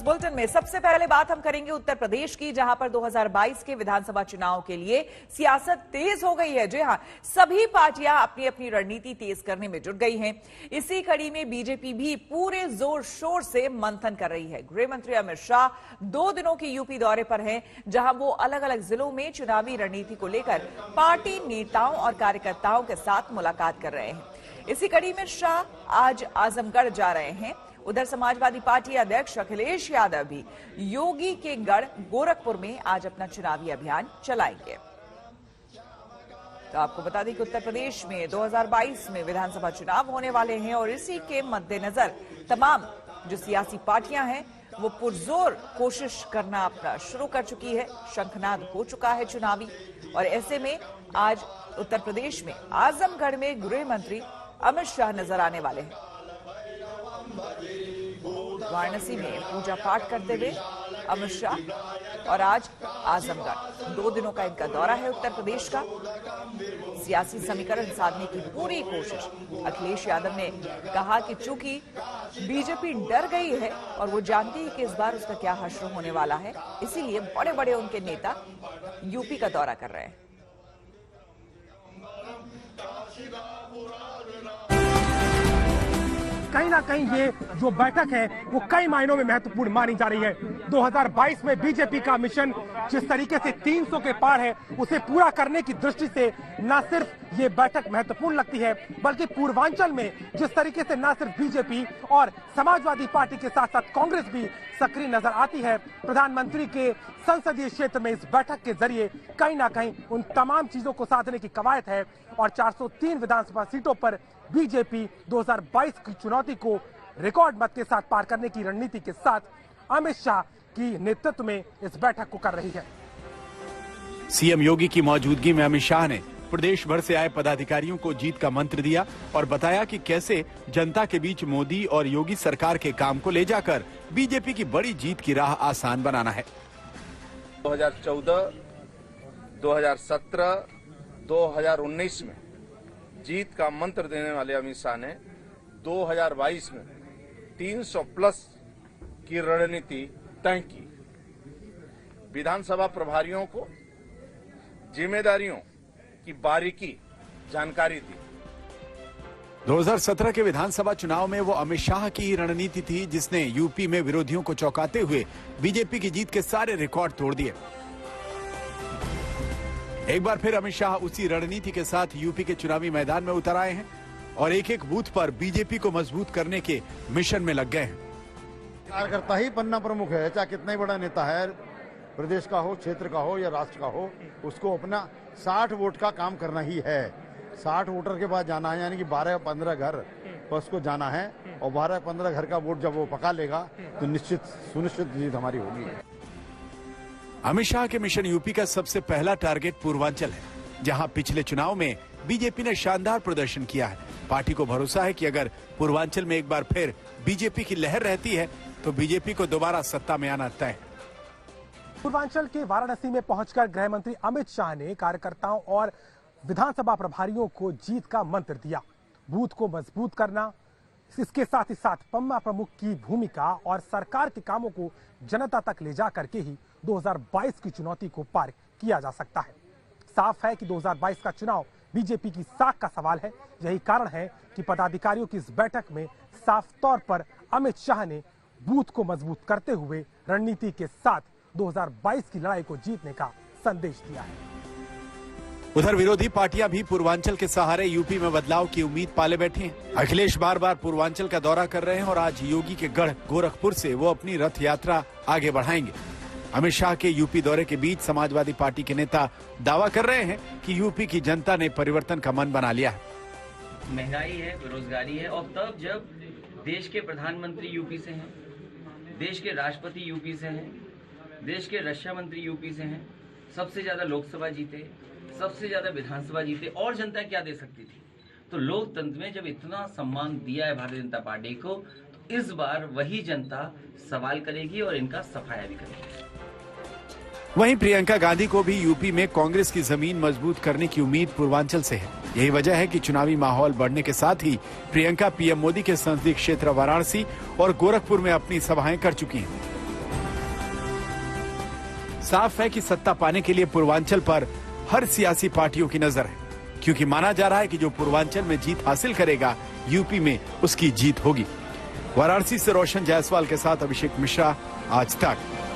Bulletin में सबसे पहले बात हम करेंगे उत्तर प्रदेश की, जहां पर 2022 के विधानसभा चुनाव के लिए सियासत तेज हो गई है। जी हां, सभी पार्टियां अपनी अपनी रणनीति तेज करने में जुट गई हैं। इसी कड़ी में बीजेपी भी पूरे जोर शोर से मंथन कर रही है। गृह मंत्री अमित शाह 2 दिनों के यूपी दौरे पर हैं, जहां वो अलग अलग जिलों में चुनावी रणनीति को लेकर पार्टी नेताओं और कार्यकर्ताओं के साथ मुलाकात कर रहे हैं। इसी कड़ी में शाह आज आजमगढ़ जा रहे हैं। उधर समाजवादी पार्टी अध्यक्ष अखिलेश यादव भी योगी के गढ़ गोरखपुर में आज अपना चुनावी अभियान चलाएंगे। तो आपको बता दें कि उत्तर प्रदेश में 2022 में विधानसभा चुनाव होने वाले हैं और इसी के मद्देनजर तमाम जो सियासी पार्टियां हैं वो पुरजोर कोशिश करना अपना शुरू कर चुकी है। शंखनाद हो चुका है चुनावी, और ऐसे में आज उत्तर प्रदेश में आजमगढ़ में गृह मंत्री अमित शाह नजर आने वाले हैं। वाराणसी में पूजा पाठ करते हुए अमित शाह और आज आजमगढ़ 2 दिनों का इनका दौरा है उत्तर प्रदेश का। सियासी समीकरण साधने की पूरी कोशिश। अखिलेश यादव ने कहा कि चूंकि बीजेपी डर गई है और वो जानती है कि इस बार उसका क्या हश्र होने वाला है, इसीलिए बड़े बड़े उनके नेता यूपी का दौरा कर रहे हैं। कहीं ना कहीं ये जो बैठक है वो कई मायनों में महत्वपूर्ण मानी जा रही है। 2022 में बीजेपी का मिशन जिस तरीके से 300 के पार है, उसे पूरा करने की दृष्टि से न सिर्फ ये बैठक महत्वपूर्ण लगती है, बल्कि पूर्वांचल में जिस तरीके से न सिर्फ बीजेपी और समाजवादी पार्टी के साथ साथ कांग्रेस भी सक्रिय नजर आती है, प्रधानमंत्री के संसदीय क्षेत्र में इस बैठक के जरिए कहीं ना कहीं उन तमाम चीजों को साधने की कवायद है। और 403 विधानसभा सीटों पर बीजेपी 2022 की चुनौती को रिकॉर्ड मत के साथ पार करने की रणनीति के साथ अमित शाह की नेतृत्व में इस बैठक को कर रही है। सीएम योगी की मौजूदगी में अमित शाह ने प्रदेश भर से आए पदाधिकारियों को जीत का मंत्र दिया और बताया कि कैसे जनता के बीच मोदी और योगी सरकार के काम को ले जाकर बीजेपी की बड़ी जीत की राह आसान बनाना है। 2014, 2017, 2019 में जीत का मंत्र देने वाले अमित शाह ने 2022 में 300 प्लस की रणनीति तय की। विधानसभा प्रभारियों को जिम्मेदारियों की बारीकी जानकारी दी। 2017 के विधानसभा चुनाव में वो अमित शाह की रणनीति थी जिसने यूपी में विरोधियों को चौंकाते हुए बीजेपी की जीत के सारे रिकॉर्ड तोड़ दिए। एक बार फिर अमित शाह उसी रणनीति के साथ यूपी के चुनावी मैदान में उतर आए हैं और एक एक बूथ पर बीजेपी को मजबूत करने के मिशन में लग गए हैं। कार्यकर्ता ही बनना प्रमुख है, चाहे कितना ही बड़ा नेता है, प्रदेश का हो, क्षेत्र का हो या राष्ट्र का हो, उसको अपना 60 वोट का काम करना ही है। 60 वोटर के बाद जाना है, यानी कि 12-15 घर पर उसको जाना है और 12-15 घर का वोट जब वो पका लेगा तो निश्चित सुनिश्चित जीत हमारी होगी। अमित शाह के मिशन यूपी का सबसे पहला टारगेट पूर्वांचल है, जहां पिछले चुनाव में बीजेपी ने शानदार प्रदर्शन किया है। पार्टी को भरोसा है कि अगर पूर्वांचल में एक बार फिर बीजेपी की लहर रहती है तो बीजेपी को दोबारा सत्ता में आना तय है। पूर्वांचल के वाराणसी में पहुंचकर गृह मंत्री अमित शाह ने कार्यकर्ताओं और विधानसभा प्रभारियों को जीत का मंत्र दिया। बूथ को मजबूत करना, इसके साथ ही साथ पम्मा प्रमुख की भूमिका और सरकार के कामों को जनता तक ले जा करके ही 2022 की चुनौती को पार किया जा सकता है। साफ है कि 2022 का चुनाव बीजेपी की साख का सवाल है। यही कारण है कि पदाधिकारियों की इस बैठक में साफ तौर पर अमित शाह ने बूथ को मजबूत करते हुए रणनीति के साथ 2022 की लड़ाई को जीतने का संदेश दिया है। उधर विरोधी पार्टियां भी पूर्वांचल के सहारे यूपी में बदलाव की उम्मीद पाले बैठी हैं। अखिलेश बार बार पूर्वांचल का दौरा कर रहे हैं और आज योगी के गढ़ गोरखपुर से वो अपनी रथ यात्रा आगे बढ़ाएंगे। अमित शाह के यूपी दौरे के बीच समाजवादी पार्टी के नेता दावा कर रहे हैं कि यूपी की जनता ने परिवर्तन का मन बना लिया है। महंगाई है, बेरोजगारी है, और तब जब देश के प्रधानमंत्री यूपी से हैं, देश के राष्ट्रपति यूपी से हैं, देश के रक्षा मंत्री यूपी से हैं, सबसे ज्यादा लोकसभा जीते, सबसे ज्यादा विधानसभा जीते, और जनता क्या दे सकती थी। तो लोकतंत्र में जब इतना सम्मान दिया है भारतीय जनता पार्टी को, तो इस बार वही जनता सवाल करेगी और इनका सफाया भी करेगी। वहीं प्रियंका गांधी को भी यूपी में कांग्रेस की जमीन मजबूत करने की उम्मीद पूर्वांचल से है। यही वजह है कि चुनावी माहौल बढ़ने के साथ ही प्रियंका पीएम मोदी के संसदीय क्षेत्र वाराणसी और गोरखपुर में अपनी सभाएं कर चुकी हैं। साफ है कि सत्ता पाने के लिए पूर्वांचल पर हर सियासी पार्टियों की नजर है, क्योंकि माना जा रहा है कि जो पूर्वांचल में जीत हासिल करेगा, यूपी में उसकी जीत होगी। वाराणसी से रोशन जायसवाल के साथ अभिषेक मिश्रा, आज तक।